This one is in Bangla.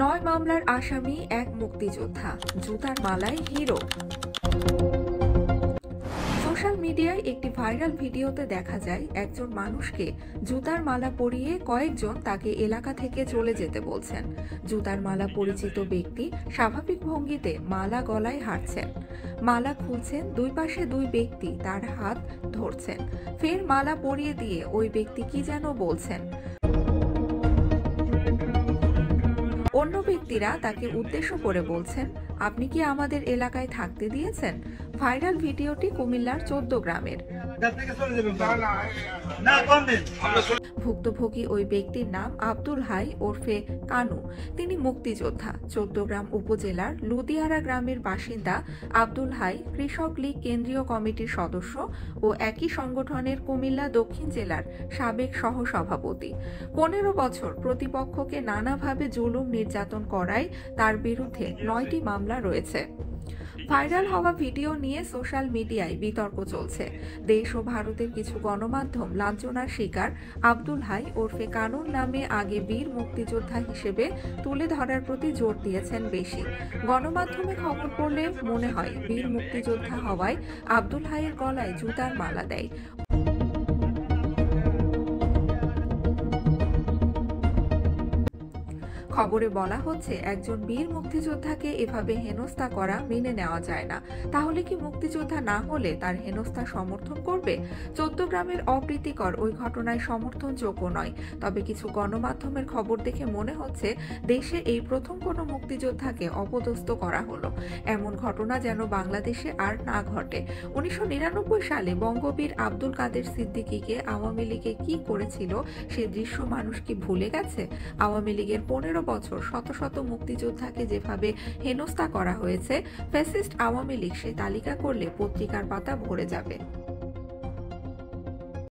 নয় মামলার আসামি এক মুক্তিযোদ্ধা, জুতার মালায় হিরো। সোশ্যাল মিডিয়ায় একটি ভাইরাল ভিডিওতে দেখা যায় একজন মানুষকে জুতার মালা পরিয়ে কয়েকজন তাকে এলাকা থেকে চলে যেতে বলছেন। জুতার মালা পরিচিত ব্যক্তি স্বাভাবিক ভঙ্গিতে মালা গলায় হাঁটছেন, মালা খুলছেন, দুই পাশে দুই ব্যক্তি তার হাত ধরছেন, ফের মালা পরিয়ে দিয়ে ওই ব্যক্তি কি যেন বলছেন। অন্য ব্যক্তিরা তাকে উদ্দেশ্য করে বলছেন, আপনি কি আমাদের এলাকায় থাকতে দিয়েছেন? ভাইরাল ভিডিওটি কুমিল্লার 14 গ্রামের। ভুক্তভোগী ওই ব্যক্তির নাম আব্দুল হাই ওরফে কানু। তিনি মুক্তিযোদ্ধা। 14 গ্রাম উপজেলার লুদিয়ারা গ্রামের বাসিন্দা আব্দুল হাই কৃষক লীগ কেন্দ্রীয় কমিটির সদস্য ও একই সংগঠনের কুমিল্লা দক্ষিণ জেলার সাবেক সহসভাপতি। 15 বছর প্রতিপক্ষকে নানাভাবে জুলুম নির্যাতন করায় তার বিরুদ্ধে 9টি মামলা রয়েছে। ভাইরাল হওয়া ভিডিও নিয়ে সোশ্যাল মিডিয়ায় বিতর্ক চলছে। দেশ ও ভারতের কিছু গণমাধ্যম লাঞ্ছনার শিকার আব্দুল হাই ওরফে কানুর নামে আগে বীর মুক্তিযোদ্ধা হিসেবে তুলে ধরার প্রতি জোর দিয়েছেন বেশি। গণমাধ্যমে খবর পড়লে মনে হয় বীর মুক্তিযোদ্ধা হওয়ায় আব্দুল হাইয়ের গলায় জুতার মালা দেয়। খবরে বলা হচ্ছে, একজন বীর মুক্তিযোদ্ধাকে এভাবে হেনস্থা করা মেনে নেওয়া যায় না। তাহলে কি মুক্তিযোদ্ধা না হলে তার হেনস্থা সমর্থন করবে? 14 গ্রামের অপ্রীতিকর ওই ঘটনায় সমর্থনযোগ্য নয়। তবে কিছু গণমাধ্যমের খবর দেখে মনে হচ্ছে দেশে এই প্রথম কোনো মুক্তিযোদ্ধাকে অপদস্থ করা হলো। এমন ঘটনা যেন বাংলাদেশে আর না ঘটে। 1999 সালে বঙ্গবীর আব্দুল কাদের সিদ্দিকীকে আওয়ামী লীগে কি করেছিল সে দৃশ্য মানুষ কি ভুলে গেছে? আওয়ামী লীগের 15 বছর শত শত মুক্তিযোদ্ধাকে যেভাবে হেনস্থা করা হয়েছে, ফ্যাসিস্ট আওয়ামী লীগ সে তালিকা করলে পত্রিকার পাতা ভরে যাবে।